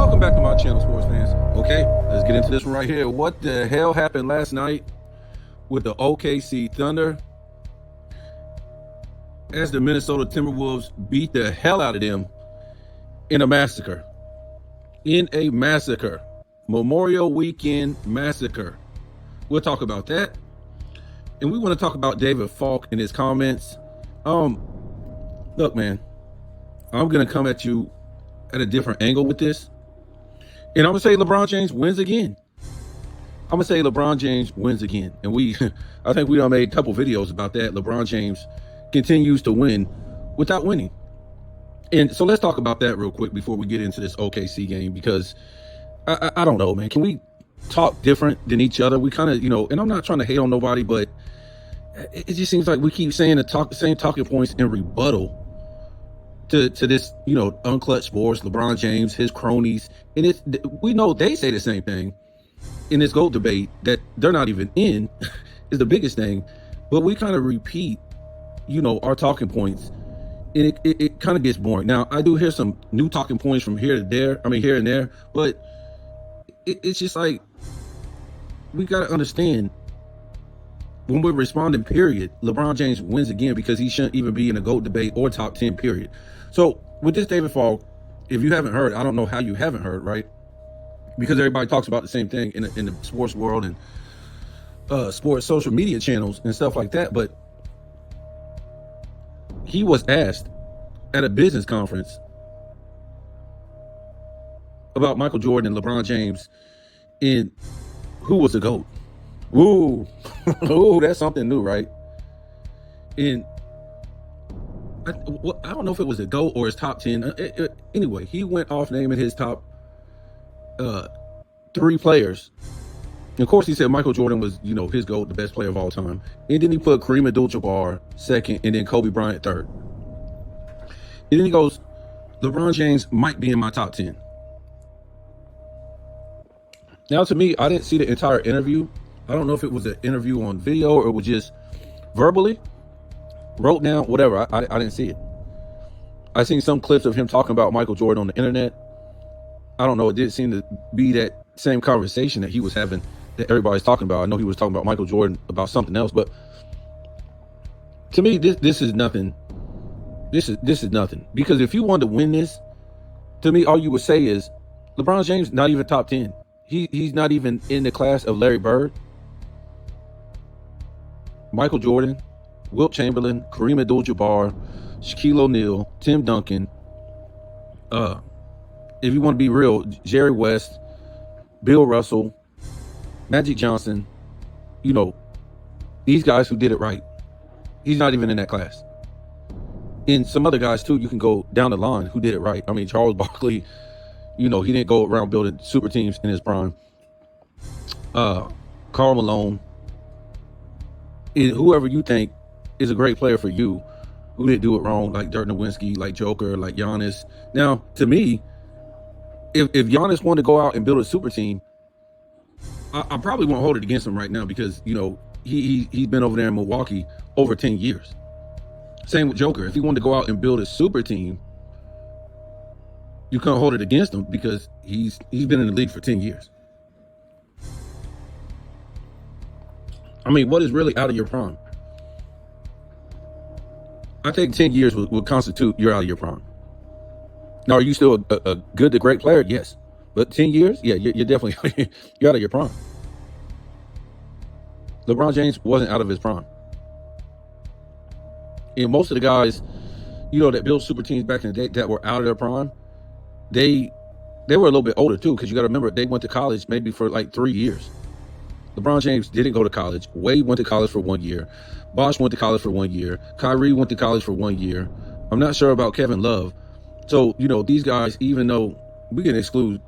Welcome back to my channel, sports fans. Okay, let's get into this one right here. What the hell happened last night with the OKC Thunder as the Minnesota Timberwolves beat the hell out of them in a massacre? Memorial Weekend massacre. We'll talk about that. And we want to talk about David Falk and his comments. Look, man, I'm going to come at you at a different angle with this. And I'm going to say LeBron James wins again. And I think we done made a couple videos about that. LeBron James continues to win without winning. And so let's talk about that real quick before we get into this OKC game, because I don't know, man. Can we talk different than each other? We kind of, and I'm not trying to hate on nobody, but it just seems like we keep saying the same talking points in rebuttal to this, unclutched sports, LeBron James, his cronies. And we know they say the same thing in this GOAT debate that they're not even in is the biggest thing. But we kind of repeat, our talking points, and it kind of gets boring. Now, I do hear some new talking points from here and there, but it's just like, we got to understand, when we're responding, period, LeBron James wins again, because he shouldn't even be in a GOAT debate or top 10, period. So with this David Falk, if you haven't heard, I don't know how you haven't heard, right? Because everybody talks about the same thing in the sports world and sports social media channels and stuff like that. But he was asked at a business conference about Michael Jordan and LeBron James and who was the GOAT. Ooh, ooh, that's something new, right? And I don't know if it was a GOAT or his top 10. Anyway, he went off naming his top 3 players. And of course, he said Michael Jordan was, his GOAT, the best player of all time. And then he put Kareem Abdul-Jabbar second, and then Kobe Bryant third. And then he goes, LeBron James might be in my top 10. Now, to me, I didn't see the entire interview. I don't know if it was an interview on video or it was just verbally wrote down, whatever. I didn't see it. I seen some clips of him talking about Michael Jordan on the internet. I don't know. It didn't seem to be that same conversation that he was having that everybody's talking about. I know he was talking about Michael Jordan about something else, but to me, this is nothing. This is nothing. Because if you wanted to win this, to me, all you would say is LeBron James not even top 10. He's not even in the class of Larry Bird, Michael Jordan, Wilt Chamberlain, Kareem Abdul-Jabbar, Shaquille O'Neal, Tim Duncan. If you want to be real, Jerry West, Bill Russell, Magic Johnson, these guys who did it right. He's not even in that class. And some other guys too, you can go down the line who did it right. I mean, Charles Barkley, he didn't go around building super teams in his prime. Karl Malone, and whoever you think is a great player for you, who didn't do it wrong, like Dirk Nowitzki, like Joker, like Giannis. Now, to me, if Giannis wanted to go out and build a super team, I probably won't hold it against him right now, because he's been over there in Milwaukee over 10 years. Same with Joker. If he wanted to go out and build a super team, you can't hold it against him, because he's been in the league for 10 years. I mean, what is really out of your prime? I think 10 years would constitute you're out of your prime. Now, are you still a good to great player? Yes. But 10 years? Yeah, you're definitely you're out of your prime. LeBron James wasn't out of his prime. And most of the guys, that built super teams back in the day that were out of their prime, they were a little bit older too, because you got to remember, they went to college maybe for like 3 years. LeBron James didn't go to college. Wade went to college for 1 year. Bosh went to college for 1 year. Kyrie went to college for 1 year. I'm not sure about Kevin Love. So, these guys, even though we can exclude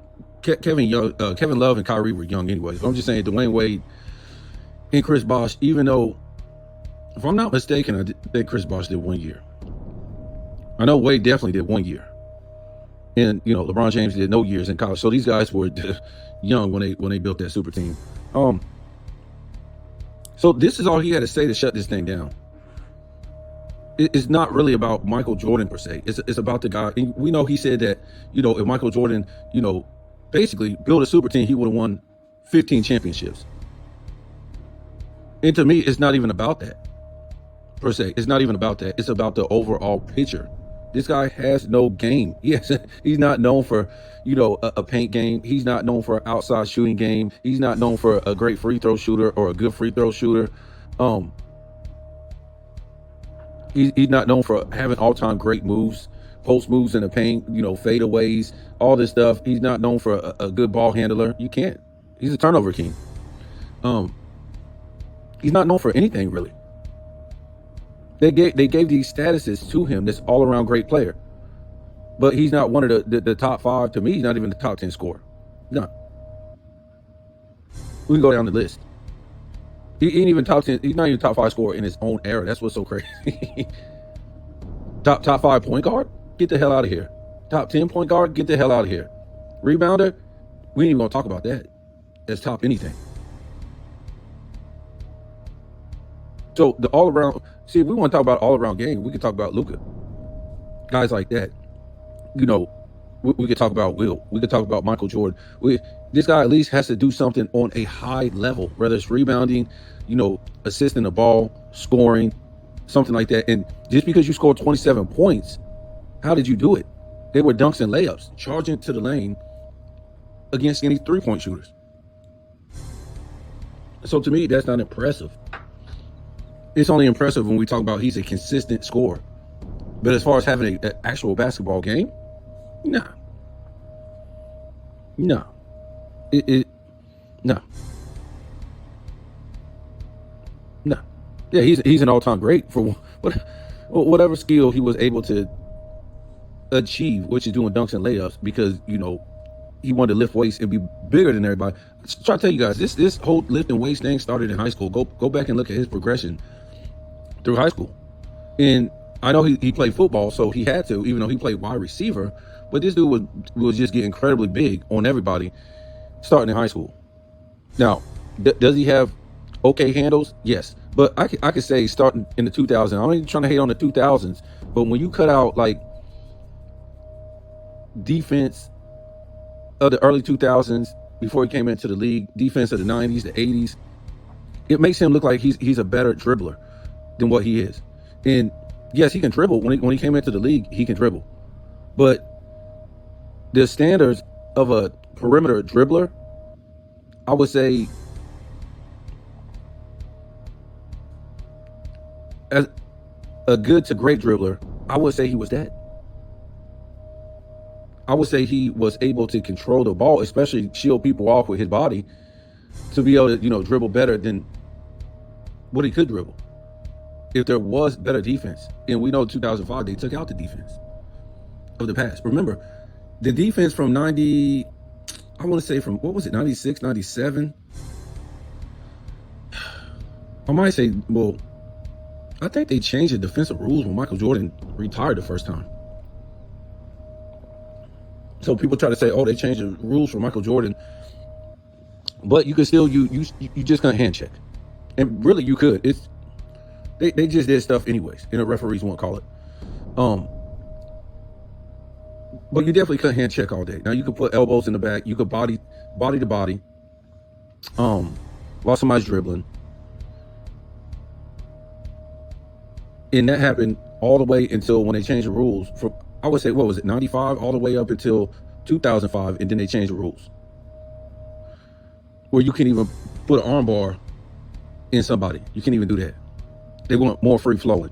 Kevin Love and Kyrie were young anyways. I'm just saying Dwayne Wade and Chris Bosh, even though, if I'm not mistaken, I think Chris Bosh did 1 year. I know Wade definitely did 1 year. And, LeBron James did no years in college. So these guys were young when they built that super team. So this is all he had to say to shut this thing down. It's not really about Michael Jordan per se. It's about the guy. And we know he said that, if Michael Jordan, basically build a super team, he would have won 15 championships. And to me, it's not even about that, per se. It's not even about that. It's about the overall picture. This guy has no game. Yes, he's not known for, a paint game. He's not known for an outside shooting game. He's not known for a great free throw shooter or a good free throw shooter. He's not known for having all-time great moves, post moves in the paint, fadeaways, all this stuff. He's not known for a good ball handler. You can't. He's a turnover king. He's not known for anything, really. They gave these statuses to him, this all-around great player. But he's not one of the top 5. To me, he's not even the top 10 scorer. No. We can go down the list. He ain't even top 10. He's not even top 5 scorer in his own era. That's what's so crazy. top 5 point guard? Get the hell out of here. Top 10 point guard? Get the hell out of here. Rebounder? We ain't even gonna talk about that as top anything. So the all around, see, if we want to talk about all around game, we can talk about Luka. Guys like that. We could talk about Will. We could talk about Michael Jordan. This guy at least has to do something on a high level, whether it's rebounding, assisting the ball, scoring, something like that. And just because you scored 27 points, how did you do it? They were dunks and layups, charging to the lane against any 3-point shooters. So to me, that's not impressive. It's only impressive when we talk about he's a consistent scorer. But as far as having an actual basketball game, no. No. No. No. Yeah, he's an all-time great for whatever skill he was able to achieve, which is doing dunks and layups, because, he wanted to lift weights and be bigger than everybody. I try to tell you guys, this whole lifting weights thing started in high school. Go back and look at his progression through high school. And I know he played football, so he had to, even though he played wide receiver. But this dude was just getting incredibly big on everybody starting in high school. Now, does he have okay handles? Yes. But I could say starting in the 2000s. I'm not even trying to hate on the 2000s. But when you cut out, like, defense of the early 2000s, before he came into the league, defense of the 90s, the 80s, it makes him look like he's a better dribbler than what he is. And yes, he can dribble. When he came into the league, he can dribble. But the standards of a perimeter dribbler, I would say, as a good to great dribbler, I would say he was that. I would say he was able to control the ball, especially shield people off with his body, to be able to, dribble better than what he could dribble. If there was better defense, and we know 2005, they took out the defense of the past. Remember, the defense from 90, I want to say from, 96, 97? I might say, well, I think they changed the defensive rules when Michael Jordan retired the first time. So people try to say, oh, they changed the rules for Michael Jordan. But you could still, you just can't hand check. And really, you could. They just did stuff anyways, and the referees won't call it. But you definitely couldn't hand check all day. Now you could put elbows in the back, you could body to body, while somebody's dribbling. And that happened all the way until when they changed the rules from, I would say, 95, all the way up until 2005, and then they changed the rules where you can't even put an arm bar in somebody. You can't even do that. They want more free flowing.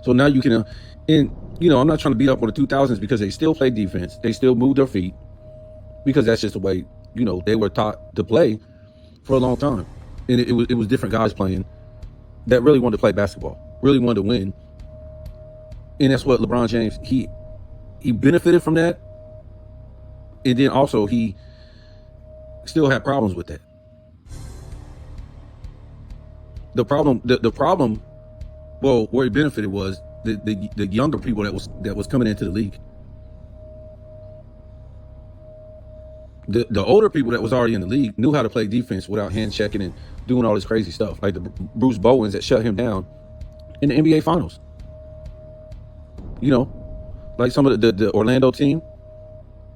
So now you can, and I'm not trying to beat up on the 2000s because they still play defense. They still move their feet because that's just the way, they were taught to play for a long time. And it was different guys playing that really wanted to play basketball, really wanted to win. And that's what LeBron James, he benefited from that. And then also he still had problems with that. The problem, well, where he benefited was the younger people that was coming into the league. The older people that was already in the league knew how to play defense without hand checking and doing all this crazy stuff, like the Bruce Bowens that shut him down in the NBA Finals. Like some of the Orlando team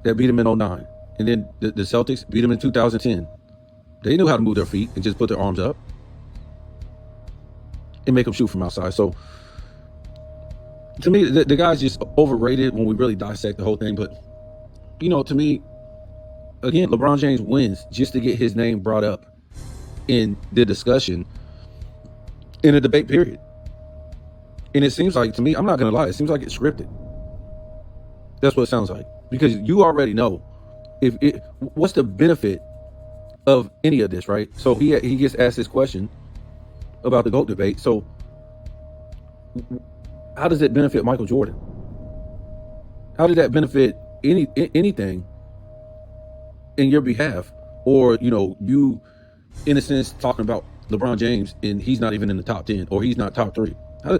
that beat him in 2009. And then the Celtics beat them in 2010. They knew how to move their feet and just put their arms up and make them shoot from outside. So to me, the guy's just overrated when we really dissect the whole thing. But, you know, to me, again, LeBron James wins just to get his name brought up in the discussion in a debate period. And it seems like, to me, I'm not going to lie, it seems like it's scripted. That's what it sounds like. Because you already know what's the benefit of any of this, right? So he gets asked this question about the GOAT debate. So how does it benefit Michael Jordan? How does that benefit anything in your behalf? Or, you know, you, in a sense, talking about LeBron James and he's not even in the top 10 or he's not top 3. How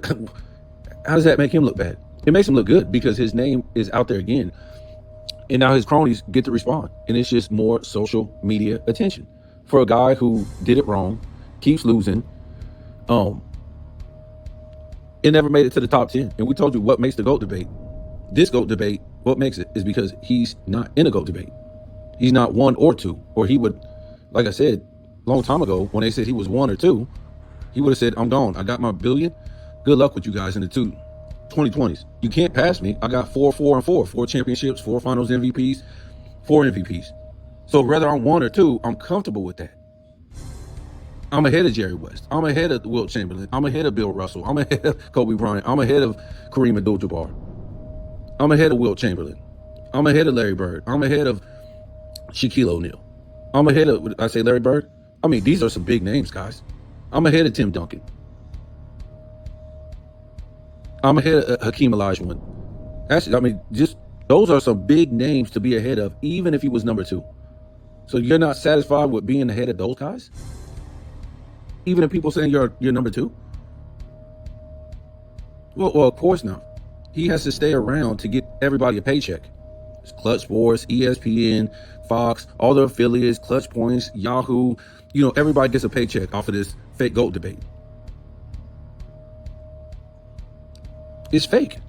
does that make him look bad? It makes him look good because his name is out there again. And now his cronies get to respond. And it's just more social media attention for a guy who did it wrong, keeps losing, it never made it to the top 10. And we told you what makes the GOAT debate. This GOAT debate, what makes it is because he's not in a GOAT debate. He's not 1 or 2. Or he would, like I said, a long time ago, when they said he was 1 or 2, he would have said, I'm gone. I got my billion. Good luck with you guys in the 2020s. You can't pass me. I got 4 championships, 4 finals MVPs, 4 MVPs. So whether I'm 1 or 2, I'm comfortable with that. I'm ahead of Jerry West. I'm ahead of Wilt Chamberlain. I'm ahead of Bill Russell. I'm ahead of Kobe Bryant. I'm ahead of Kareem Abdul-Jabbar. I'm ahead of Wilt Chamberlain. I'm ahead of Larry Bird. I'm ahead of Shaquille O'Neal. I'm ahead of, I say Larry Bird? I mean, these are some big names, guys. I'm ahead of Tim Duncan. I'm ahead of Hakeem Olajuwon. Actually, I mean, just those are some big names to be ahead of, even if he was number 2. So you're not satisfied with being ahead of those guys? Even if people saying you're number 2? Well, of course not. He has to stay around to get everybody a paycheck. It's Clutch Sports, ESPN, Fox, all the affiliates, Clutch Points, Yahoo. You know, everybody gets a paycheck off of this fake GOAT debate. It's fake.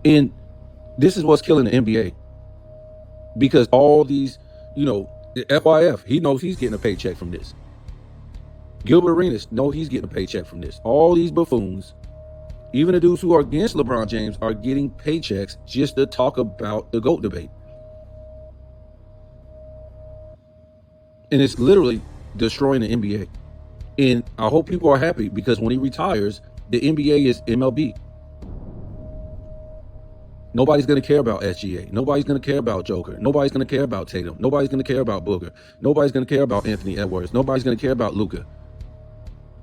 And this is what's killing the NBA. Because all these, you know, the FYF, he knows he's getting a paycheck from this. Gilbert Arenas knows he's getting a paycheck from this. All these buffoons, even the dudes who are against LeBron James, are getting paychecks just to talk about the GOAT debate. And it's literally destroying the NBA. And I hope people are happy because when he retires, the NBA is MLB. Nobody's going to care about SGA. Nobody's going to care about Joker. Nobody's going to care about Tatum. Nobody's going to care about Booker. Nobody's going to care about Anthony Edwards. Nobody's going to care about Luka.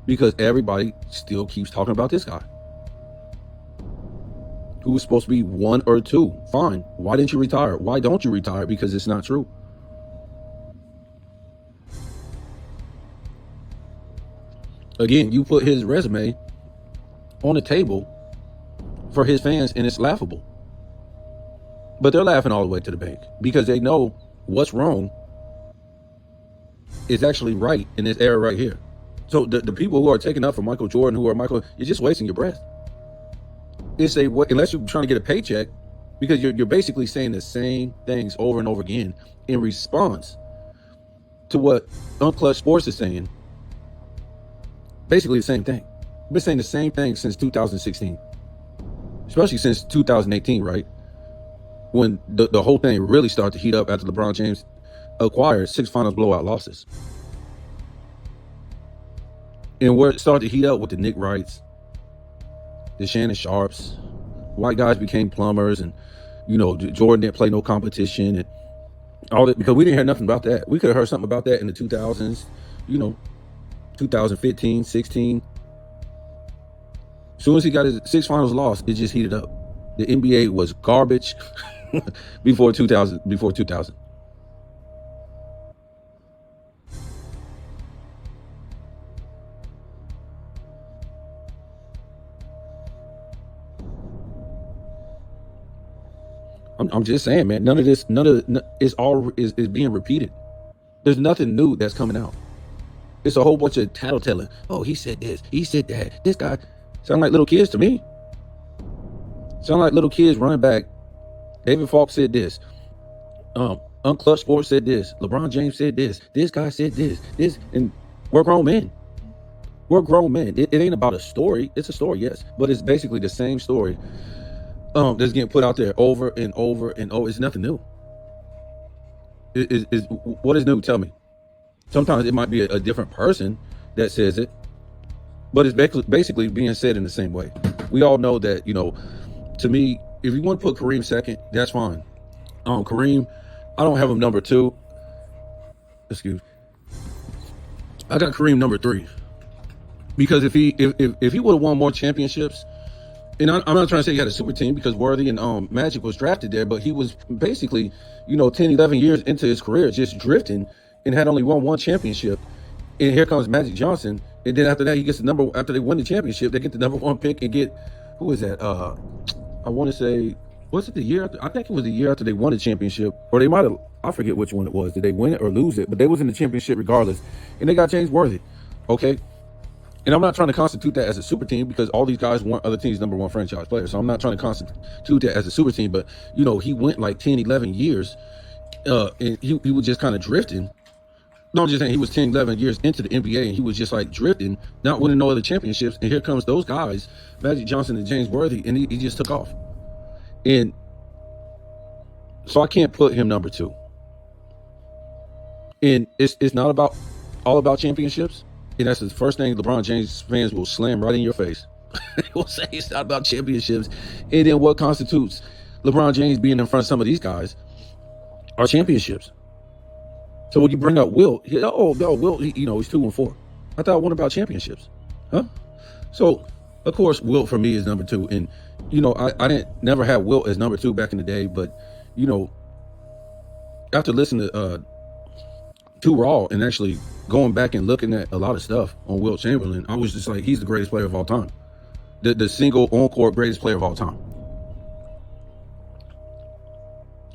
Because everybody still keeps talking about this guy. Who was supposed to be 1 or 2. Fine. Why didn't you retire? Why don't you retire? Because it's not true. Again, you put his resume on the table for his fans and it's laughable. But they're laughing all the way to the bank because they know what's wrong is actually right in this era right here. So the people who are taking up for Michael Jordan, who are Michael, you're just wasting your breath. It's unless you're trying to get a paycheck, because you're basically saying the same things over and over again in response to what Unclutch Sports is saying. Basically the same thing. We've been saying the same thing since 2016, especially since 2018, right? When the whole thing really started to heat up after LeBron James acquired 6 finals blowout losses. And where it started to heat up with the Nick Wrights, the Shannon Sharps, white guys became plumbers, and, you know, Jordan didn't play no competition and all that, because we didn't hear nothing about that. We could have heard something about that in the 2000s, you know, 2015, 16. As soon as he got his 6 finals loss, it just heated up. The NBA was garbage before 2000. I'm just saying, man, none of this is being repeated. There's nothing new that's coming out. It's a whole bunch of tattletelling. Oh, he said this, he said that. This guy sound like little kids to me. Sound like little kids running back. David Falk said this. Unclutch Sports said this. LeBron James said this. This guy said this, and we're grown men. We're grown men. It ain't about a story. It's a story, yes, but it's basically the same story that's getting put out there over and over and over. It's nothing new. What is new? Tell me. Sometimes it might be a different person that says it, but it's basically being said in the same way. We all know that, to me, if you want to put Kareem second, that's fine. Kareem, I don't have him number 2. Excuse me. I got Kareem number 3. Because if he would have won more championships, and I'm not trying to say he had a super team, because Worthy and Magic was drafted there, but he was basically, 10, 11 years into his career just drifting and had only won one championship. And here comes Magic Johnson, and then after that he gets after they win the championship, they get the number 1 pick and get, who is that? I want to say, was it the year after? I think it was the year after they won the championship, or they might have, I forget which one it was. Did they win it or lose it? But they was in the championship regardless, and they got James Worthy. Okay. And I'm not trying to constitute that as a super team, because all these guys weren't other teams' number 1 franchise players. So I'm not trying to constitute that as a super team. But, he went like 10, 11 years, and he was just kind of drifting. No, I'm just saying he was 10, 11 years into the NBA, and he was just like drifting, not winning no other championships. And here comes those guys, Magic Johnson and James Worthy, and he just took off. And so I can't put him number 2. And it's not all about championships. And that's the first thing LeBron James fans will slam right in your face. They will say it's not about championships. And then what constitutes LeBron James being in front of some of these guys are championships. So when you bring up Wilt, Wilt, he's 2-4. I thought one about championships. Huh? So, of course, Wilt for me is number 2. And, I didn't never have Wilt as number 2 back in the day. But, after listening to Raw and actually going back and looking at a lot of stuff on Wilt Chamberlain, I was just like, he's the greatest player of all time. The single on-court greatest player of all time.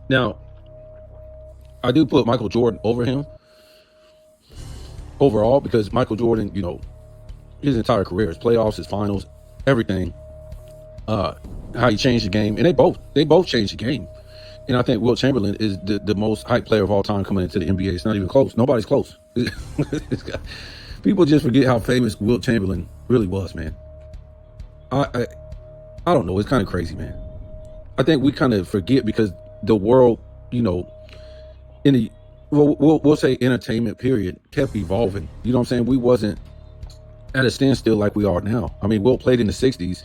Now, I do put Michael Jordan over him overall, because Michael Jordan, his entire career, his playoffs, his finals, everything, how he changed the game, and they both changed the game. And I think Wilt Chamberlain is the most hyped player of all time coming into the NBA. It's not even close. Nobody's close. People just forget how famous Wilt Chamberlain really was, man. I don't know. It's kind of crazy, man. I think we kind of forget because the world, in the, we'll say entertainment period, kept evolving. You know what I'm saying? We wasn't at a standstill like we are now. I mean, Wilt played in the 60s,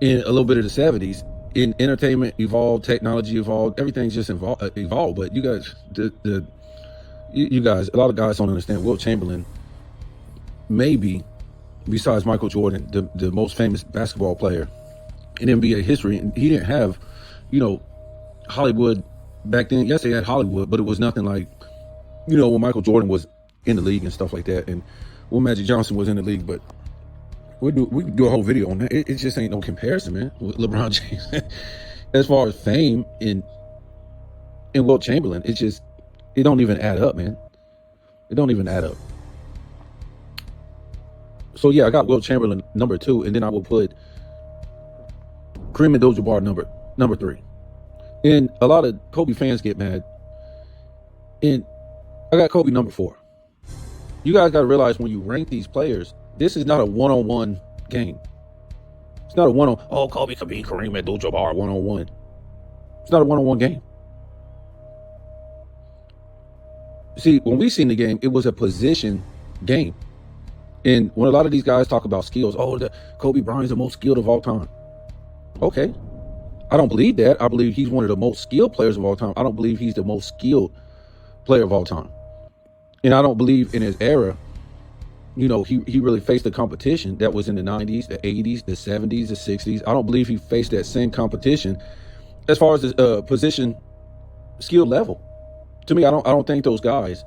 in a little bit of the 70s. In entertainment evolved, technology evolved, everything's just evolved. But you guys, you guys, a lot of guys don't understand. Wilt Chamberlain, maybe, besides Michael Jordan, the most famous basketball player in NBA history. And he didn't have, Hollywood back then. Yes, they had Hollywood, but it was nothing like, when Michael Jordan was in the league and stuff like that, and when Magic Johnson was in the league. But we could do a whole video on that. It just ain't no comparison, man, with LeBron James. As far as fame in Wilt Chamberlain, it don't even add up, man. It don't even add up. So yeah, I got Wilt Chamberlain number 2, and then I will put Kareem Abdul-Jabbar number 3. And a lot of Kobe fans get mad, and I got Kobe number 4. You guys got to realize, when you rank these players, this is not a one-on-one game. It's not a one-on-one. Kobe could beat Kareem Abdul-Jabbar one-on-one. It's not a one-on-one game. See, when we seen the game, it was a position game. And when a lot of these guys talk about skills, Kobe Bryant's the most skilled of all time. Okay. I don't believe that. I believe he's one of the most skilled players of all time. I don't believe he's the most skilled player of all time. And I don't believe in his era, he really faced the competition that was in the 90s, the 80s, the 70s, the 60s. I don't believe he faced that same competition as far as the position skill level. To me, I don't think those guys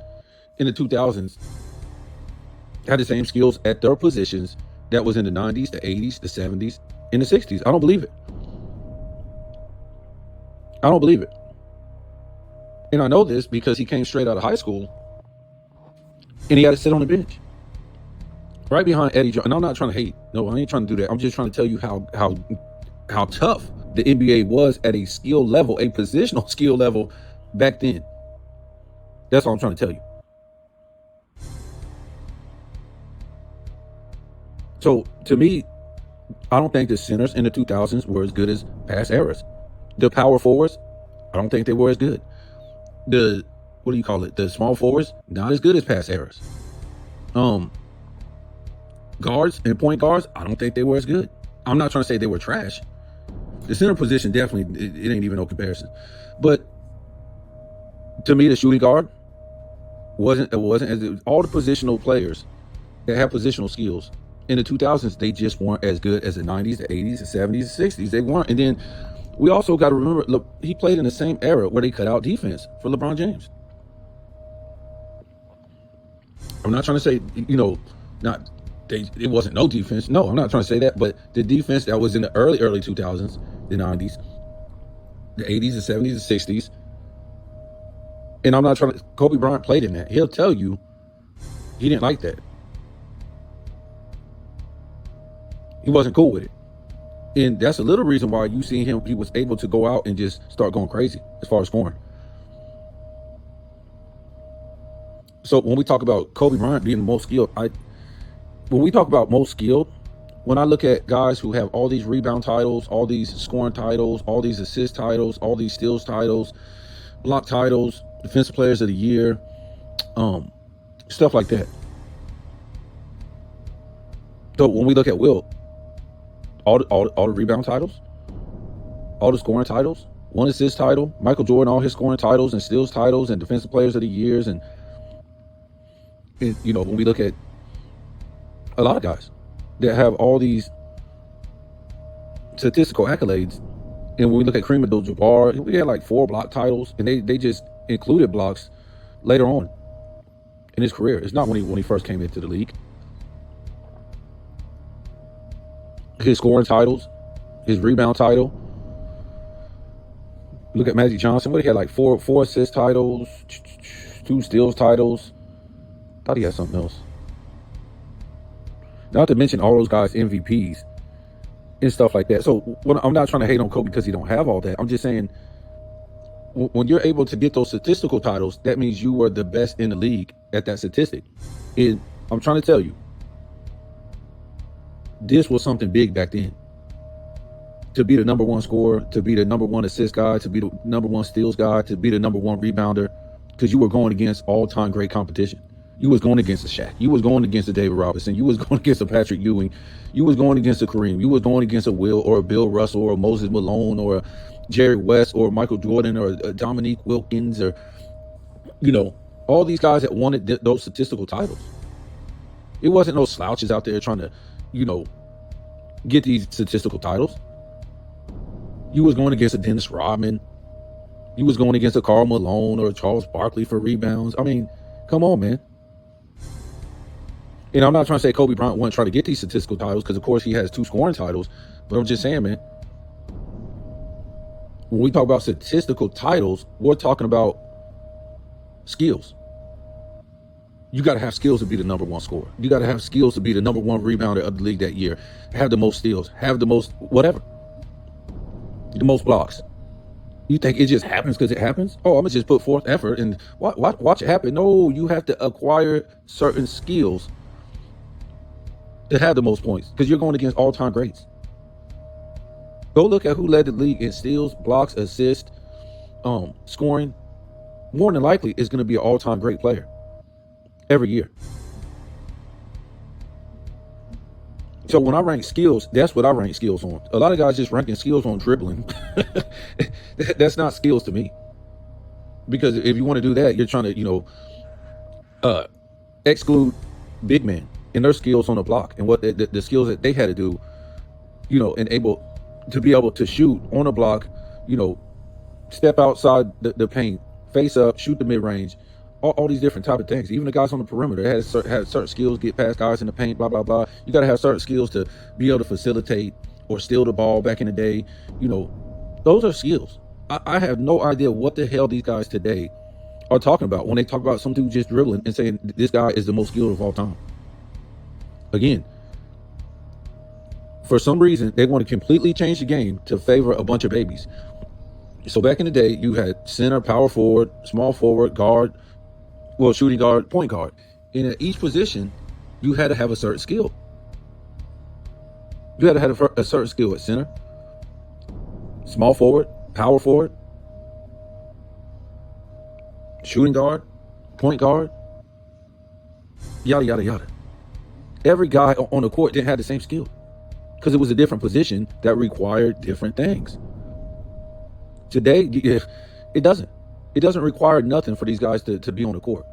in the 2000s had the same skills at their positions that was in the 90s, the 80s, the 70s, and the 60s. I don't believe it. I don't believe it. And I know this because he came straight out of high school and he had to sit on the bench right behind Eddie Johnson. And I'm not trying to hate. No, I ain't trying to do that. I'm just trying to tell you how tough the NBA was at a skill level, a positional skill level back then. That's all I'm trying to tell you. So to me, I don't think the centers in the 2000s were as good as past eras. The power forwards, I don't think they were as good. The, what do you call it? The small forwards, not as good as past eras. Guards and point guards, I don't think they were as good. I'm not trying to say they were trash. The center position definitely, it ain't even no comparison. But to me, the shooting guard wasn't as all the positional players that have positional skills in the 2000s, they just weren't as good as the 90s, the 80s, the 70s, the 60s. They weren't. And then we also got to remember, look, he played in the same era where they cut out defense for LeBron James. I'm not trying to say, it wasn't no defense. No, I'm not trying to say that. But the defense that was in the early 2000s, the 90s, the 80s, the 70s, the 60s. And I'm not trying to, Kobe Bryant played in that. He'll tell you he didn't like that. He wasn't cool with it. And that's a little reason why you see him, he was able to go out and just start going crazy as far as scoring. So when we talk about Kobe Bryant being the most skilled, when we talk about most skilled, when I look at guys who have all these rebound titles, all these scoring titles, all these assist titles, all these steals titles, block titles, defensive players of the year, stuff like that. So when we look at Wilt, all the rebound titles, all the scoring titles, one assist title, Michael Jordan, all his scoring titles and steals titles and defensive players of the years, and when we look at a lot of guys that have all these statistical accolades, and when we look at Kareem Abdul-Jabbar, we had like 4 block titles, and they just included blocks later on in his career. It's not when he first came into the league. His scoring titles, his rebound title. Look at Magic Johnson. What he had, like 4 assist titles, 2 steals titles. Thought he had something else. Not to mention all those guys MVPs and stuff like that. So I'm not trying to hate on Kobe because he don't have all that. I'm just saying, when you're able to get those statistical titles, that means you were the best in the league at that statistic. And I'm trying to tell you, this was something big back then. To be the number 1 scorer, to be the number 1 assist guy, to be the number 1 steals guy, to be the number 1 rebounder, because you were going against all-time great competition. You was going against a Shaq. You was going against a David Robinson. You was going against a Patrick Ewing. You was going against a Kareem. You was going against a Will or a Bill Russell or a Moses Malone or a Jerry West or Michael Jordan or a Dominique Wilkins or, all these guys that wanted those statistical titles. It wasn't no slouches out there trying to, get these statistical titles. You was going against a Dennis Rodman. You was going against a Karl Malone or a Charles Barkley for rebounds. I mean, come on, man. And I'm not trying to say Kobe Bryant wasn't trying to get these statistical titles, because of course he has 2 scoring titles. But I'm just saying, man, when we talk about statistical titles, we're talking about skills. You got to have skills to be the number 1 scorer. You got to have skills to be the number 1 rebounder of the league that year. Have the most steals. Have the most whatever. The most blocks. You think it just happens because it happens? Oh, I'm going to just put forth effort and watch it happen. No, you have to acquire certain skills to have the most points, because you're going against all-time greats. Go look at who led the league in steals, blocks, assists, scoring. More than likely, it's going to be an all-time great player every year. So when I rank skills, that's what I rank skills on. A lot of guys just ranking skills on dribbling. That's not skills to me. Because if you want to do that, you're trying to, exclude big men and their skills on the block and what the skills that they had to do, and able to be able to shoot on a block, step outside the paint, face up, shoot the mid-range, all these different type of things. Even the guys on the perimeter had certain skills, get past guys in the paint, blah, blah, blah. You got to have certain skills to be able to facilitate or steal the ball back in the day. Those are skills. I have no idea what the hell these guys today are talking about when they talk about some dude just dribbling and saying this guy is the most skilled of all time. Again, for some reason, they want to completely change the game to favor a bunch of babies. So back in the day, you had center, power forward, small forward, guard, well, shooting guard, point guard. And at each position, you had to have a certain skill. You had to have a certain skill at center, small forward, power forward, shooting guard, point guard, yada, yada, yada. Every guy on the court didn't have the same skill because it was a different position that required different things. Today, it doesn't. It doesn't require nothing for these guys to be on the court.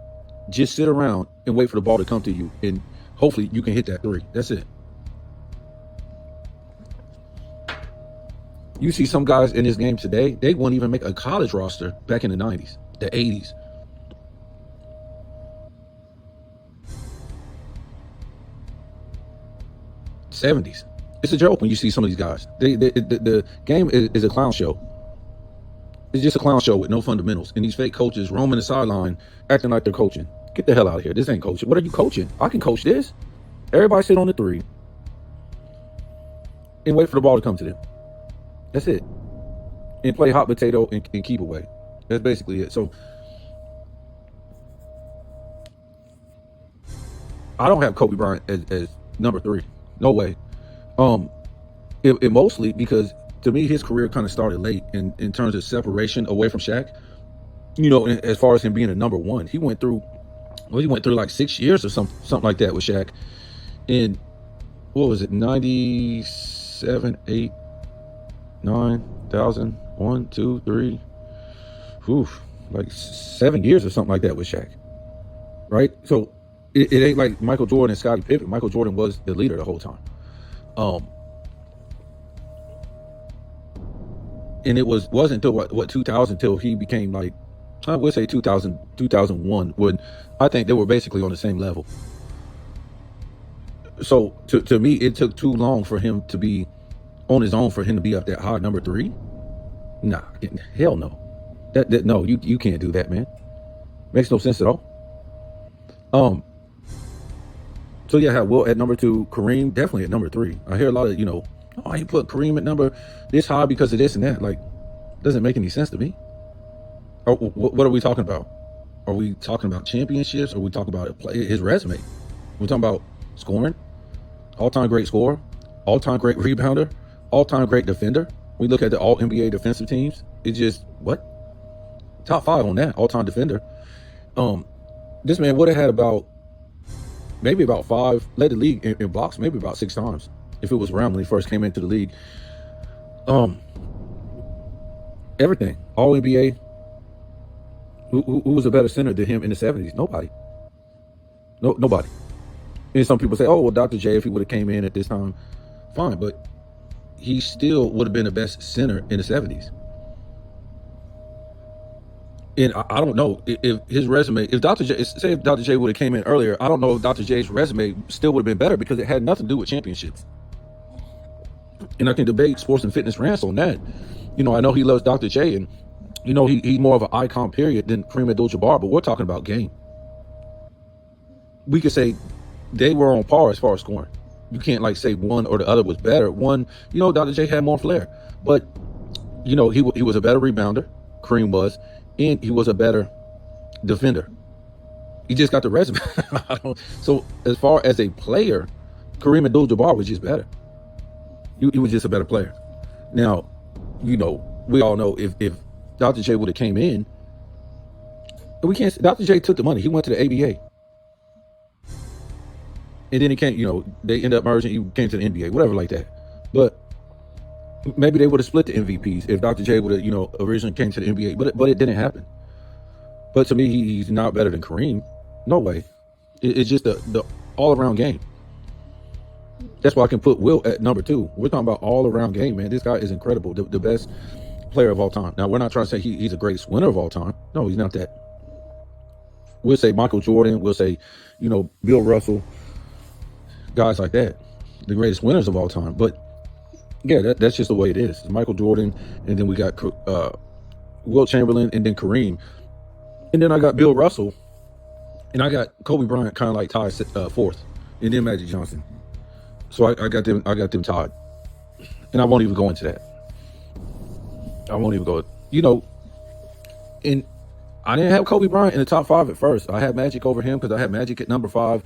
Just sit around and wait for the ball to come to you, and hopefully you can hit that three. That's it. You see some guys in this game today, they wouldn't even make a college roster back in the 90s, the 80s. '70s. It's a joke when you see some of these guys. The game is a clown show. It's just a clown show with no fundamentals. And these fake coaches roaming the sideline, acting like they're coaching. Get the hell out of here. This ain't coaching. What are you coaching? I can coach this. Everybody sit on the three and wait for the ball to come to them. That's it. And play hot potato and keep away. That's basically it. So I don't have Kobe Bryant as number 3. No way. It mostly because to me his career kind of started late in terms of separation away from Shaq. You know, as far as him being a number 1, he went through like 6 years or something like that with Shaq. In what was it, 97, 8, 9,000, 1, 2, 3, like 7 years or something like that with Shaq, right? So it ain't like Michael Jordan and Scottie Pippen. Michael Jordan was the leader the whole time. And it wasn't until what 2000 till he became like, I would say 2000, 2001, when I think they were basically on the same level. So to me, it took too long for him to be on his own, for him to be up that high, number 3. Nah, hell no. No, you can't do that, man. Makes no sense at all. So yeah, I have Wilt at number 2, Kareem definitely at number 3. I hear a lot of, oh, you put Kareem at number this high because of this and that. Like, doesn't make any sense to me. Oh, what are we talking about? Are we talking about championships? Or are we talking about his resume? We're talking about scoring, all-time great scorer, all-time great rebounder, all-time great defender. We look at the all-NBA defensive teams. It's just, what? Top 5 on that, all-time defender. This man would have had maybe about 5, led the league in blocks, maybe about 6 times, if it was around when he first came into the league. Everything, all-NBA. Who was a better center than him in the 70s? Nobody. Nobody. And some people say, oh, well, Dr. J, if he would have came in at this time, fine. But he still would have been the best center in the 70s. And I don't know if his resume, if Dr. J would have came in earlier, I don't know if Dr. J's resume still would have been better, because it had nothing to do with championships. And I can debate sports and fitness rants on that. I know he loves Dr. J, and he's more of an icon, period, than Kareem Abdul-Jabbar, but we're talking about game. We could say they were on par as far as scoring. You can't say one or the other was better. One, Dr. J had more flair, but he was a better rebounder, Kareem was, and he was a better defender. He just got the resume. So as far as a player, Kareem Abdul-Jabbar was just better. He was just a better player. Now, we all know if Dr. J would have came in, we can't. Dr. J took the money. He went to the ABA, and then he came. They ended up merging. He came to the NBA, whatever like that. But maybe they would have split the MVPs if Dr. J would have, originally came to the NBA. But it didn't happen. But to me, he's not better than Kareem. No way. It's just the all around game. That's why I can put Wilt at number 2. We're talking about all around game, man. This guy is incredible. The best player of all time. Now, we're not trying to say he's the greatest winner of all time. No, he's not that. We'll say Michael Jordan. We'll say, Bill Russell. Guys like that. The greatest winners of all time. But, yeah, that's just the way it is. It's Michael Jordan, and then we got Wilt Chamberlain, and then Kareem. And then I got Bill Russell, and I got Kobe Bryant kind of like tied 4th, and then Magic Johnson. So I got them tied. And I won't even go into that. I won't even go you know, and I didn't have Kobe Bryant in the top 5 at first. I had Magic over him because I had Magic at number 5.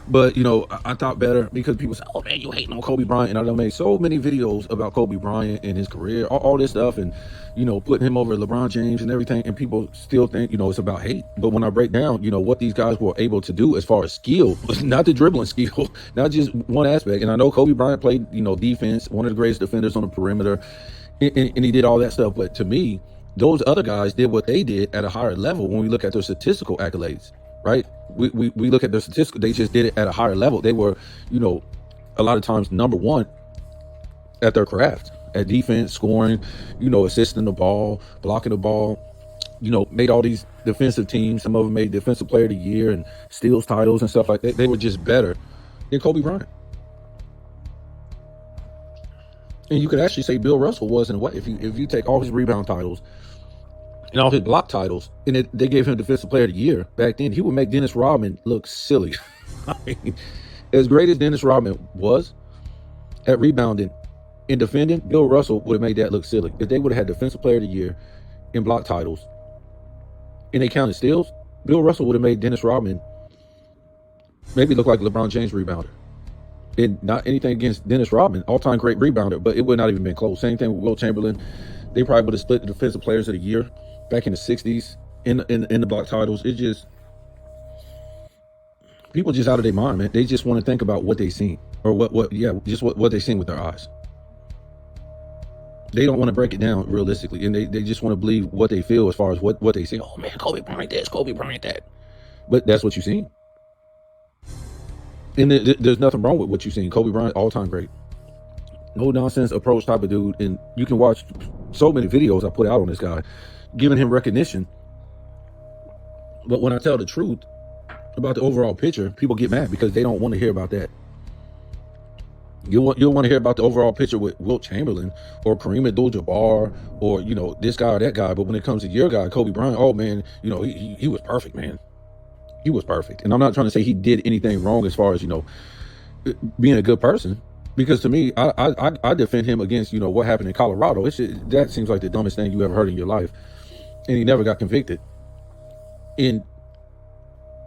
But, you know, I thought better because people say, oh, man, you hating on Kobe Bryant. And I done made so many videos about Kobe Bryant and his career, all this stuff, and, you know, putting him over LeBron James and everything. And people still think, you know, it's about hate. But when I break down, you know, what these guys were able to do as far as skill, not the dribbling skill, not just one aspect. And I know Kobe Bryant played, you know, defense, one of the greatest defenders on the perimeter, and he did all that stuff. But to me, those other guys did what they did at a higher level when we look at their statistical accolades. Right? We look at their statistics. They just did it at a higher level. They were, you know, a lot of times number 1 at their craft, at defense, scoring, you know, assisting the ball, blocking the ball, you know, made all these defensive teams. Some of them made Defensive Player of the Year and steals titles and stuff like that. They were just better than Kobe Bryant. And you could actually say Bill Russell was in a way. If you take all his rebound titles and all his block titles, and they gave him Defensive Player of the Year back then, he would make Dennis Rodman look silly. I mean, as great as Dennis Rodman was at rebounding and defending, Bill Russell would have made that look silly. If they would have had Defensive Player of the Year and block titles, and they counted steals, Bill Russell would have made Dennis Rodman maybe look like LeBron James rebounder. And not anything against Dennis Rodman, all-time great rebounder, but it would not even been close. Same thing with Will Chamberlain. They probably would have split the Defensive Players of the Year back in the 60s in the block titles. It just, people just out of their mind, man. They just want to think about what they seen, or what they seen with their eyes. They don't want to break it down realistically, and they just want to believe what they feel as far as what they see. Oh man, Kobe Bryant this, Kobe Bryant that. But that's what you seen. And there's nothing wrong with what you seen. Kobe Bryant, all-time great. No nonsense approach type of dude. And you can watch so many videos I put out on this guy, giving him recognition. But when I tell the truth about the overall picture, people get mad because they don't want to hear about that. You'll want to hear about the overall picture with Wilt Chamberlain or Kareem Abdul-Jabbar or, you know, this guy or that guy. But when it comes to your guy, Kobe Bryant, oh man, you know, he was perfect, man. He was perfect. And I'm not trying to say he did anything wrong as far as, you know, being a good person. Because to me, I defend him against, you know, what happened in Colorado. That seems like the dumbest thing you ever heard in your life. And he never got convicted. And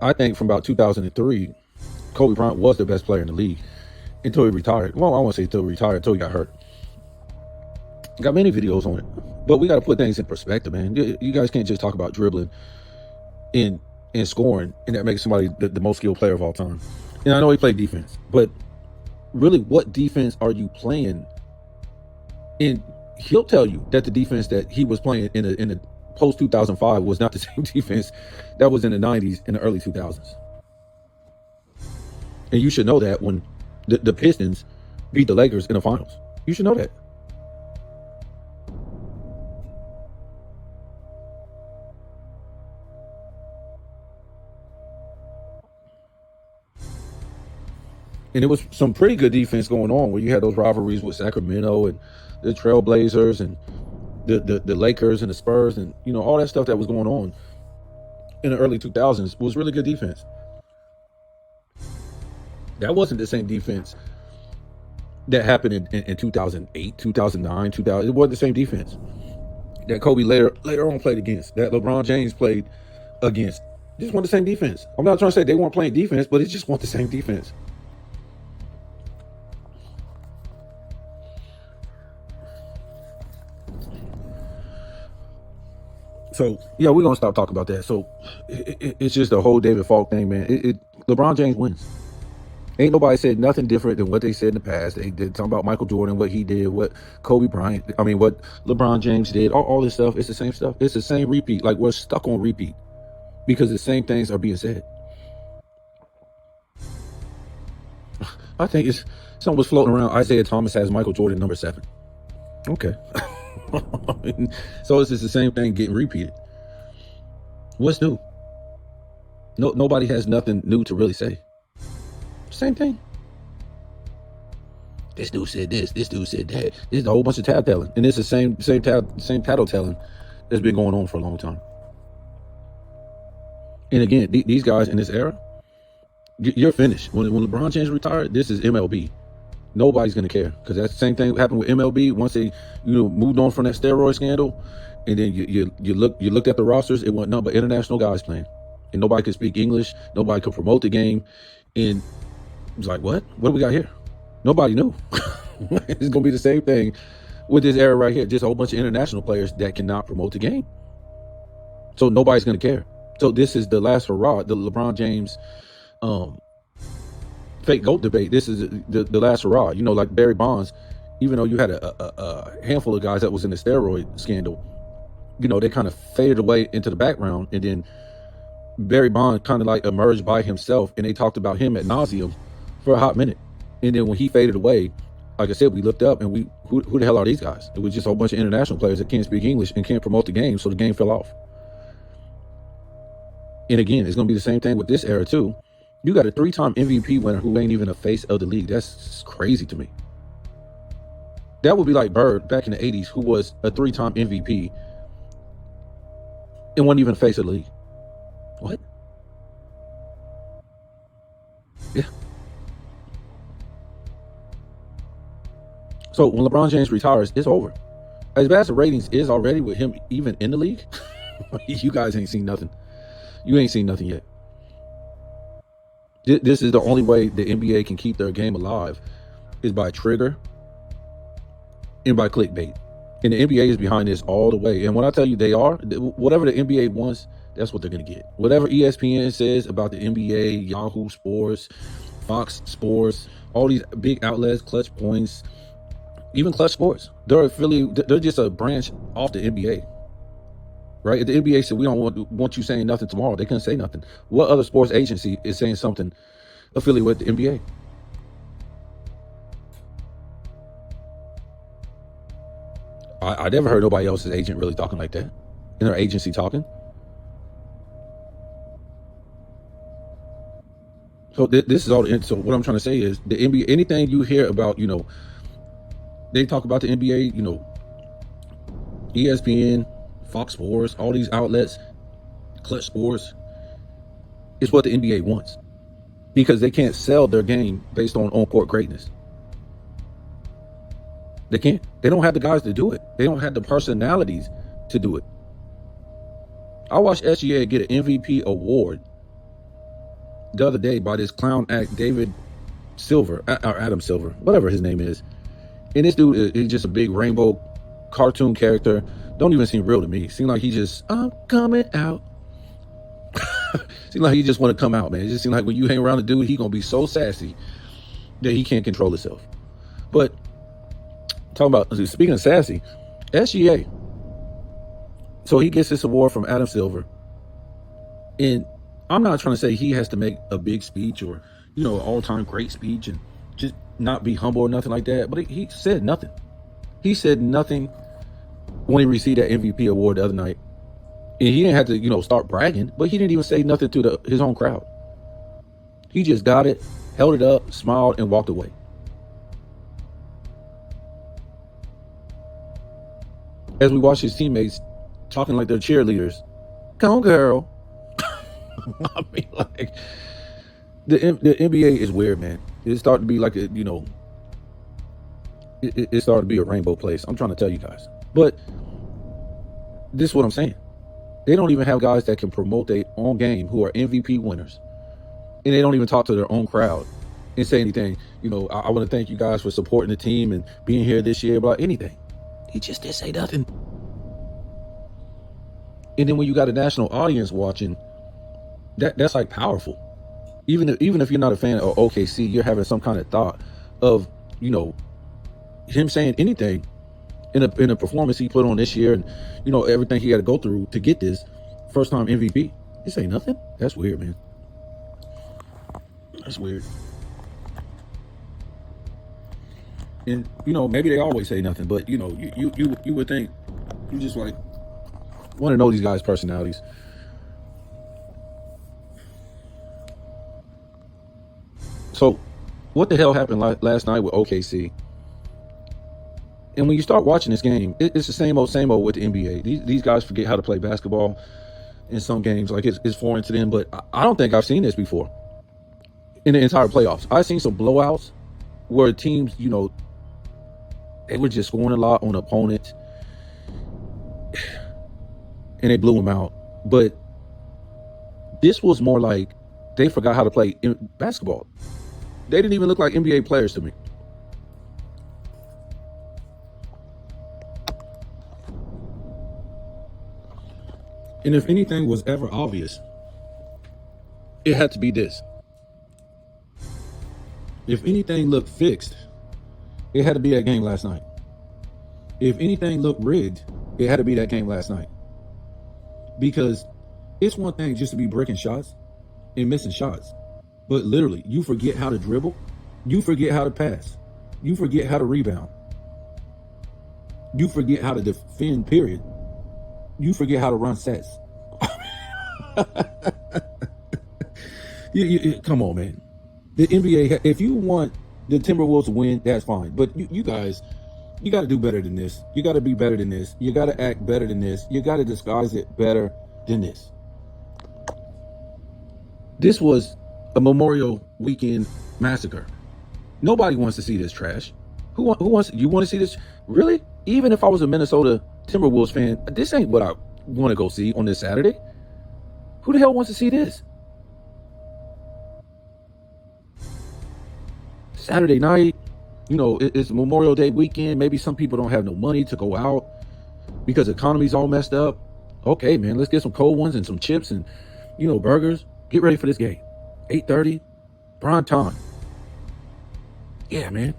I think from about 2003, Kobe Bryant was the best player in the league until he retired. Well, I won't say until he retired, until he got hurt. Got many videos on it. But we got to put things in perspective, man. You guys can't just talk about dribbling and scoring, and that makes somebody the most skilled player of all time. And I know he played defense, but really, what defense are you playing? And he'll tell you that the defense that he was playing in the post 2005 was not the same defense that was in the 90s and the early 2000s. And you should know that when the Pistons beat the Lakers in the finals. You should know that. And it was some pretty good defense going on where you had those rivalries with Sacramento and the Trailblazers and the Lakers and the Spurs and, you know, all that stuff that was going on in the early 2000s was really good defense. That wasn't the same defense that happened in 2008, 2009, 2000. It wasn't the same defense that Kobe later on played against, that LeBron James played against. It just wasn't the same defense. I'm not trying to say they weren't playing defense, but it just wasn't the same defense. So, yeah, we're going to stop talking about that. So, it's just the whole David Falk thing, man. LeBron James wins. Ain't nobody said nothing different than what they said in the past. They did talk about Michael Jordan, what he did, what Kobe Bryant, what LeBron James did, all this stuff. It's the same stuff. It's the same repeat. Like, we're stuck on repeat because the same things are being said. I think something was floating around. Isaiah Thomas has Michael Jordan number 7. Okay. So it's just the same thing getting repeated. What's new? Nobody has nothing new to really say. Same thing. This dude said this. This dude said that. This is a whole bunch of tattling, and it's the same tattletelling that's been going on for a long time. And again, these guys in this era, you're finished. When LeBron James retired, this is MLB. Nobody's gonna care, because that's the same thing happened with MLB. Once they moved on from that steroid scandal, and then you looked at the rosters, it wasn't nothing but international guys playing, and nobody could speak English, nobody could promote the game, and it was like, what do we got here? Nobody knew. It's gonna be the same thing with this era right here. Just a whole bunch of international players that cannot promote the game, so nobody's gonna care. So this is the last hurrah, the LeBron James fake GOAT debate. This is the last hurrah. Like Barry Bonds, even though you had a handful of guys that was in the steroid scandal, they kind of faded away into the background, and then Barry Bonds kind of like emerged by himself, and they talked about him ad nauseum for a hot minute. And then when he faded away, like I said, we looked up and who the hell are these guys? It was just a whole bunch of international players that can't speak English and can't promote the game, so the game fell off. And again, it's going to be the same thing with this era too. You got a 3-time MVP winner who ain't even a face of the league. That's crazy to me. That would be like Bird back in the 80s, who was a 3-time MVP and wasn't even a face of the league. What? Yeah. So when LeBron James retires, it's over. As bad as the ratings is already with him even in the league, you guys ain't seen nothing. You ain't seen nothing yet. This is the only way the NBA can keep their game alive, is by trigger and by clickbait. And the NBA is behind this all the way. And when I tell you they are, whatever the NBA wants, that's what they're going to get. Whatever ESPN says about the NBA, Yahoo Sports, Fox Sports, all these big outlets, Clutch Points, even Clutch Sports, they're just a branch off the NBA. Right? If the NBA said, we don't want you saying nothing tomorrow, they couldn't say nothing. What other sports agency is saying something affiliated with the NBA? I never heard nobody else's agent really talking like that. In their agency talking. So this is all. So what I'm trying to say is the NBA, anything you hear about, they talk about the NBA, ESPN, Fox Sports, all these outlets, Clutch Sports, is what the NBA wants, because they can't sell their game based on on-court greatness. They can't. They don't have the guys to do it. They don't have the personalities to do it. I watched SGA get an MVP award the other day by this clown act, David Silver, or Adam Silver, whatever his name is. And this dude is just a big rainbow cartoon character. Don't even seem real to me. Seem like he just, I'm coming out. Seem like he just want to come out, man. It just seems like when you hang around a dude, he gonna be so sassy that he can't control himself. But speaking of sassy, SGA. So he gets this award from Adam Silver, and I'm not trying to say he has to make a big speech or an all-time great speech and just not be humble or nothing like that. But he said nothing. He said nothing when he received that MVP award the other night. And he didn't have to, start bragging, but he didn't even say nothing to his own crowd. He just got it, held it up, smiled, and walked away. As we watch his teammates talking like they're cheerleaders. Come on, girl. I mean, like, the NBA is weird, man. It's starting to be like it's starting to be a rainbow place. I'm trying to tell you guys. But this is what I'm saying. They don't even have guys that can promote their own game who are MVP winners. And they don't even talk to their own crowd and say anything. I want to thank you guys for supporting the team and being here this year, about anything. He just didn't say nothing. And then when you got a national audience watching, that's like powerful. Even if you're not a fan of OKC, you're having some kind of thought of, him saying anything in a performance he put on this year, and everything he had to go through to get this first time MVP. He say nothing? That's weird, man. That's weird. And maybe they always say nothing, but you would think, you just like want to know these guys' personalities. So what the hell happened last night with OKC? And when you start watching this game, it's the same old with the NBA. These guys forget how to play basketball in some games. Like, it's foreign to them. But I don't think I've seen this before in the entire playoffs. I've seen some blowouts where teams, they were just scoring a lot on opponents and they blew them out. But this was more like they forgot how to play basketball. They didn't even look like NBA players to me. And if anything was ever obvious, it had to be this. If anything looked fixed, it had to be that game last night. If anything looked rigged, it had to be that game last night. Because it's one thing just to be breaking shots and missing shots. But literally, you forget how to dribble. You forget how to pass. You forget how to rebound. You forget how to defend, period. You forget how to run sets. Come on, man. The NBA, if you want the Timberwolves to win, that's fine. But you guys, you got to do better than this. You got to be better than this. You got to act better than this. You got to disguise it better than this. This was a Memorial Weekend massacre. Nobody wants to see this trash. Who wants? You want to see this? Really? Even if I was a Minnesota Timberwolves fan, this ain't what I want to go see on this Saturday. Who the hell wants to see this? Saturday night, it's Memorial Day weekend. Maybe some people don't have no money to go out because the economy's all messed up. Okay, man, let's get some cold ones and some chips and, burgers. Get ready for this game. 8:30, prime time. Yeah, man.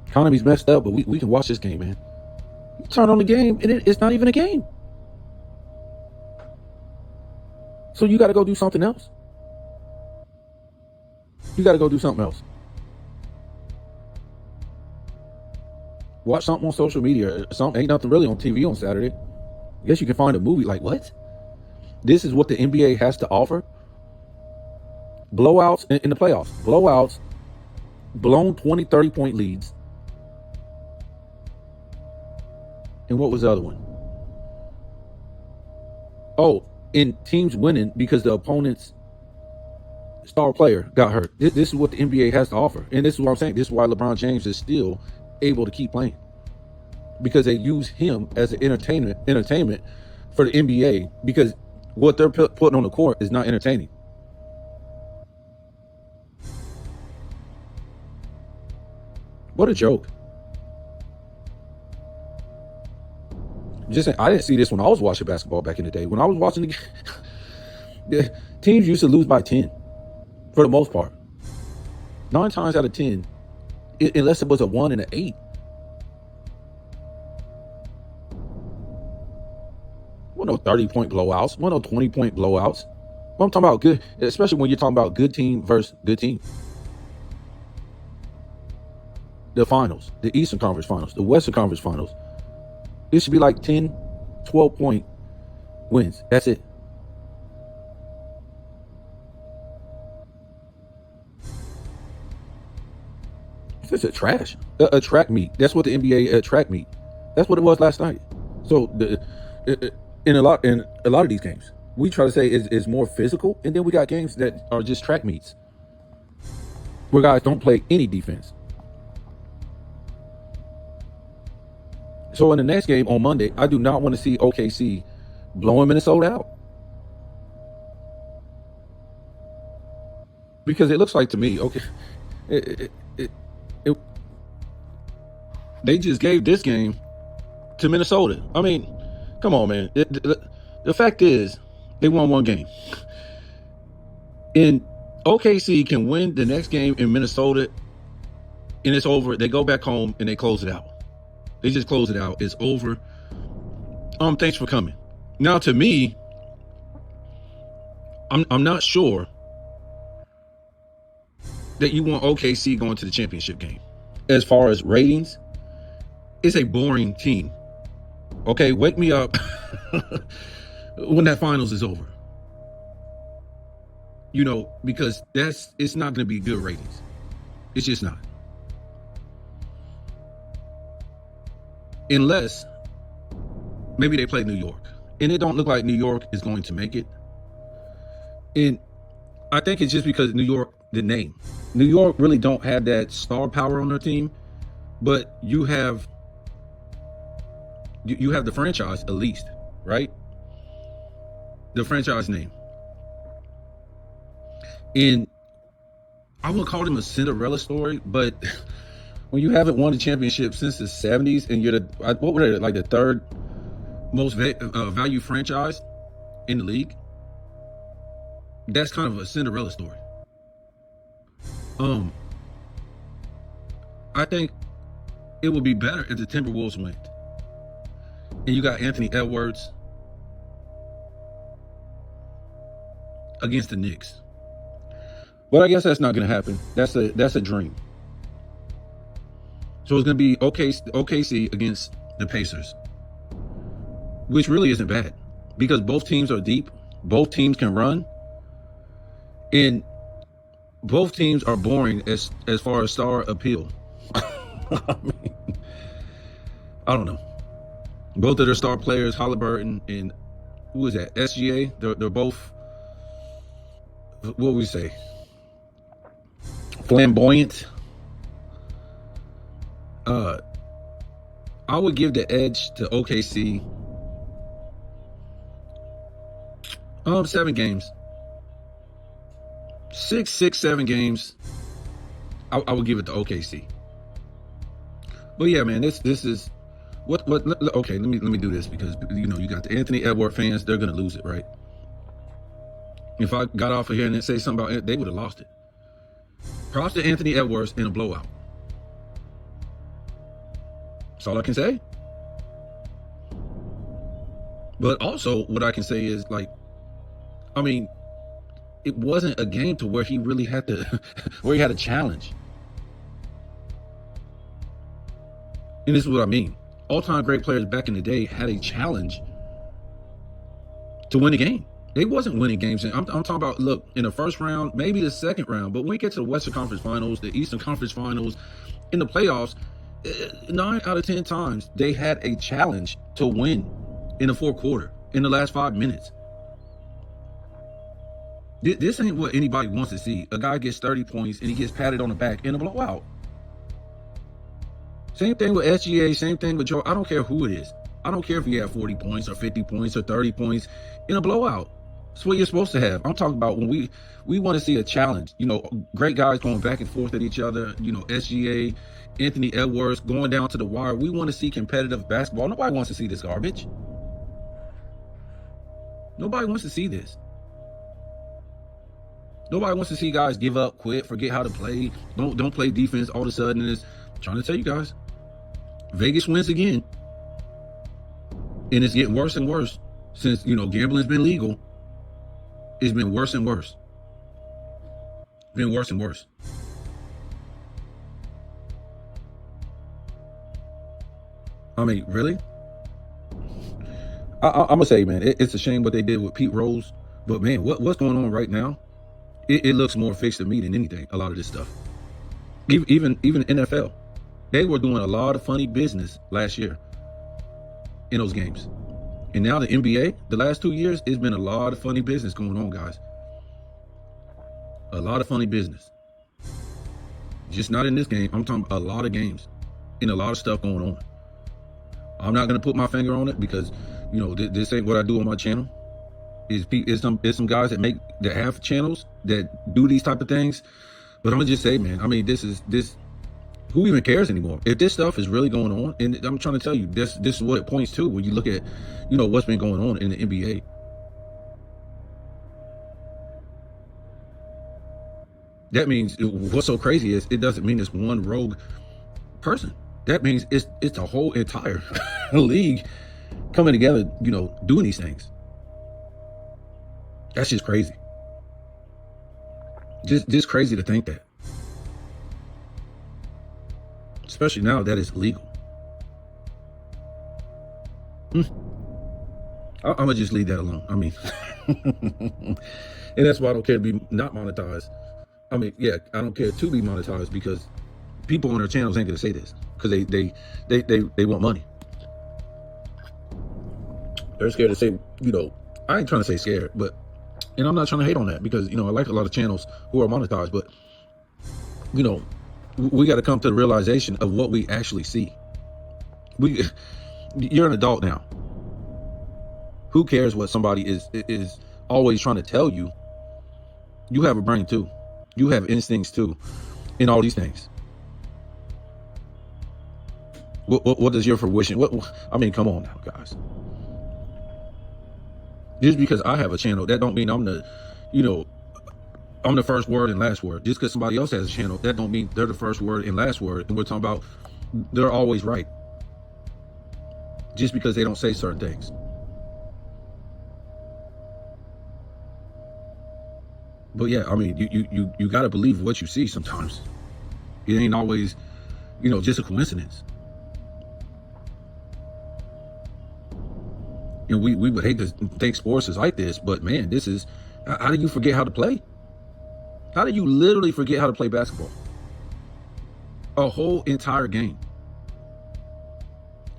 Economy's messed up, but we can watch this game, man. You turn on the game, and it's not even a game. So you got to go do something else. You got to go do something else. Watch something on social media. Something ain't nothing really on TV on Saturday. I guess you can find a movie. Like, what? This is what the NBA has to offer? Blowouts in the playoffs. Blowouts. Blown 20, 30-point leads. And what was the other one? Oh, and teams winning because the opponent's star player got hurt. This is what the NBA has to offer. And this is what I'm saying. This is why LeBron James is still able to keep playing. Because they use him as an entertainment for the NBA. Because what they're putting on the court is not entertaining. What a joke. Just saying, I didn't see this when I was watching basketball back in the day. When I was watching the teams used to lose by 10 for the most part. 9 times out of 10, unless it was a 1 and an 8. Well, no 30-point blowouts. Well, no 20-point blowouts. Well, I'm talking about good, especially when you're talking about good team versus good team. The finals, the Eastern Conference Finals, the Western Conference Finals. It should be like 10, 12-point wins. That's it. It's a trash. A track meet. That's what the NBA track meet. That's what it was last night. So in a lot of these games, we try to say is more physical, and then we got games that are just track meets where guys don't play any defense. So in the next game on Monday, I do not want to see OKC blowing Minnesota out. Because it looks like to me, okay, they just gave this game to Minnesota. I mean, come on, man. The fact is, they won one game. And OKC can win the next game in Minnesota, and it's over. They go back home, and they close it out. They just close it out. It's over. Thanks for coming. Now, to me, I'm not sure that you want OKC going to the championship game. As far as ratings, it's a boring team. Okay, wake me up when that finals is over. Because it's not going to be good ratings. It's just not. Unless maybe they play New York. And it don't look like New York is going to make it. And I think it's just because New York the name. New York really don't have that star power on their team, but you have the franchise at least, right? The franchise name. And I wouldn't call them a Cinderella story, but when you haven't won a championship since the 70s and you're the third most valued franchise in the league, that's kind of a Cinderella story. I think it would be better if the Timberwolves went. And you got Anthony Edwards against the Knicks. But I guess that's not going to happen. That's a dream. So it's going to be OKC against the Pacers, which really isn't bad because both teams are deep. Both teams can run. And both teams are boring as far as star appeal. I mean, I don't know. Both of their star players, Halliburton and who is that? SGA. They're both, what would we say? Flamboyant. I would give the edge to OKC. 7 games. 7 games. I would give it to OKC. But yeah, man, this is what okay, let me do this because you got the Anthony Edwards fans, they're gonna lose it, right? If I got off of here and then say something about it, they would have lost it. Props to Anthony Edwards in a blowout. That's all I can say. But also what I can say is it wasn't a game to where he really had to where he had a challenge. And this is what I mean. All-time great players back in the day had a challenge to win a game. They wasn't winning games. I'm talking about, look, in the first round, maybe the second round, but when we get to the Western Conference Finals, the Eastern Conference Finals, in the playoffs, 9 out of 10 times, they had a challenge to win in the fourth quarter, in the last 5 minutes. This ain't what anybody wants to see. A guy gets 30 points and he gets patted on the back in a blowout. Same thing with SGA, same thing with Joe. I don't care who it is. I don't care if you have 40 points or 50 points or 30 points in a blowout. That's what you're supposed to have. I'm talking about when we want to see a challenge. Great guys going back and forth at each other. SGA, Anthony Edwards going down to the wire. We want to see competitive basketball. Nobody wants to see this garbage. Nobody wants to see this. Nobody wants to see guys give up, quit, forget how to play, don't play defense all of a sudden. I'm trying to tell you guys, Vegas wins again. And it's getting worse and worse since, gambling's been legal. It's been worse and worse. Been worse and worse. I mean, really? I'm going to say, man, it's a shame what they did with Pete Rose. But, man, what's going on right now? It looks more fixed to me than anything, a lot of this stuff. Even NFL. They were doing a lot of funny business last year in those games. And now the NBA, the last 2 years, it's been a lot of funny business going on, guys. A lot of funny business. Just not in this game. I'm talking a lot of games and a lot of stuff going on. I'm not going to put my finger on it because, this ain't what I do on my channel. It's some guys that have channels that do these type of things. But I'm gonna just say, man, this who even cares anymore? If this stuff is really going on, and I'm trying to tell you, this is what it points to when you look at, what's been going on in the NBA. That means what's so crazy is it doesn't mean it's one rogue person. That means it's a whole entire league coming together, doing these things. That's just crazy. Just crazy to think that. Especially now that it's legal. I'm going to just leave that alone. And that's why I don't care to be not monetized. I don't care to be monetized because people on their channels ain't going to say this because they want money. They're scared to say, I ain't trying to say scared, but And I'm not trying to hate on that because, I like a lot of channels who are monetized, but, we got to come to the realization of what we actually see. You're an adult now. Who cares what somebody is always trying to tell you? You have a brain too. You have instincts too, in all these things. What is your fruition? Come on now, guys. Just because I have a channel, that don't mean I'm the first word and last word. Just because somebody else has a channel, that don't mean they're the first word and last word. And we're talking about they're always right. Just because they don't say certain things. But yeah, you got to believe what you see sometimes. It ain't always, just a coincidence. We would hate to think sports is like this, but man, this is, how do you forget how to play? How do you literally forget how to play basketball? A whole entire game.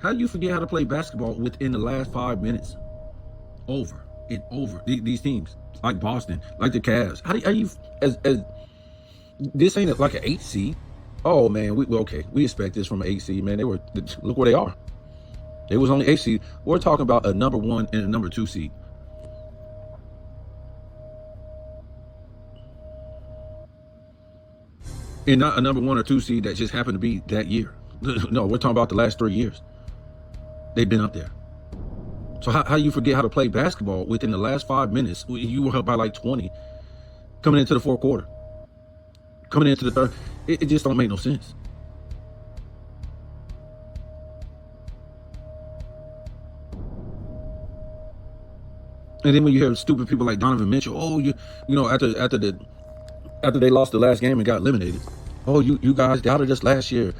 How do you forget how to play basketball within the last 5 minutes? Over and over. These teams, like Boston, like the Cavs. How do you as this ain't like an 8 seed. Oh man, we expect this from an 8 seed, man. Look where they are. It was only 8 seed. We're talking about a number 1 and a number 2 seed. And not a number 1 or 2 seed that just happened to be that year. No, we're talking about the last 3 years. They've been up there. So how you forget how to play basketball within the last 5 minutes? You were up by like 20 coming into the fourth quarter, coming into the third. It just don't make no sense. And then when you hear stupid people like Donovan Mitchell, after they lost the last game and got eliminated, oh, you guys doubted us last year,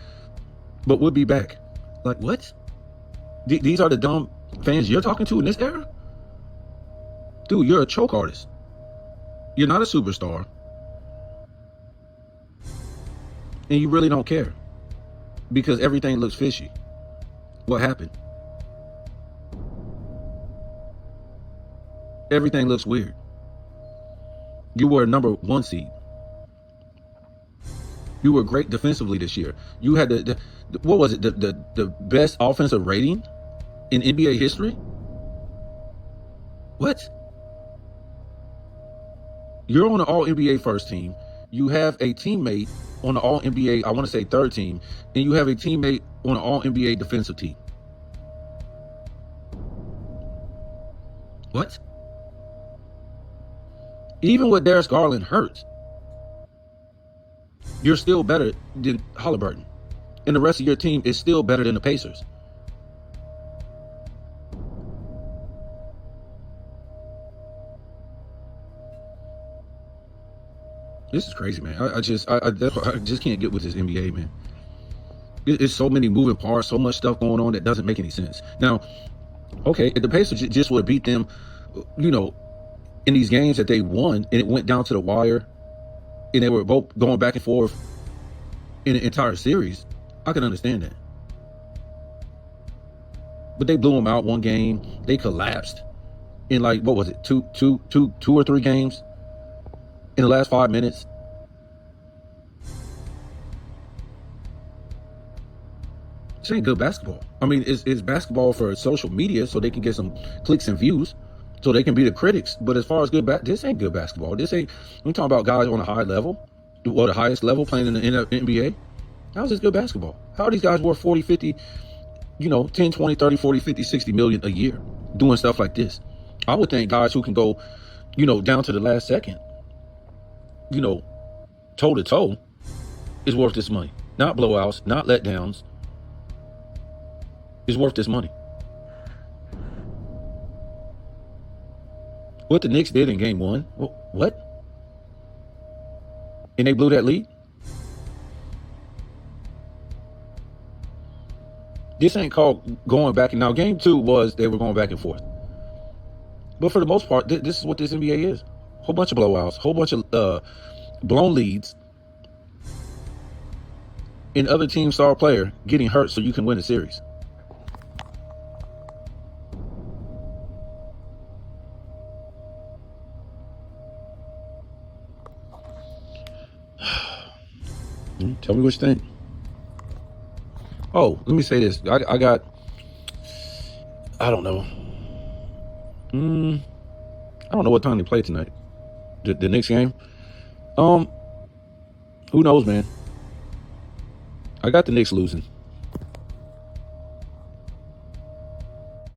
but we'll be back. Like what? These are the dumb fans you're talking to in this era? Dude, you're a choke artist. You're not a superstar. And you really don't care because everything looks fishy. What happened? Everything looks weird. You were a number 1 seed. You were great defensively this year. You had the best offensive rating in NBA history? What? You're on the All-NBA first team. You have a teammate on the All-NBA, I want to say third team, and you have a teammate on the All-NBA defensive team. What? Even with Darius Garland hurt, you're still better than Halliburton. And the rest of your team is still better than the Pacers. This is crazy, man. I just can't get with this NBA, man. It's so many moving parts, so much stuff going on that doesn't make any sense. Now, okay, if the Pacers just would have beat them, in these games that they won, and it went down to the wire, and they were both going back and forth in the entire series, I can understand that. But they blew them out one game. They collapsed in like, what was it, two or three games in the last 5 minutes. This ain't good basketball. I mean, it's basketball for social media so they can get some clicks and views, so they can be the critics. But as far as this ain't good basketball. This ain't, we're talking about guys on a high level, or the highest level playing in the NBA. How's this good basketball? How are these guys worth 40, 50, 10, 20, 30, 40, 50, 60 million a year doing stuff like this? I would think guys who can go, down to the last second, toe to toe, is worth this money. Not blowouts, not letdowns. Is worth this money. What the Knicks did in game one, what? And they blew that lead? This ain't called going back. And now game two was they were going back and forth. But for the most part, this is what this NBA is. Whole bunch of blowouts, whole bunch of blown leads, and other team's star player getting hurt so you can win the series. Tell me what you think. Oh, let me say this. I got, I don't know. I don't know what time they play tonight. The Knicks game. Who knows, man? I got the Knicks losing.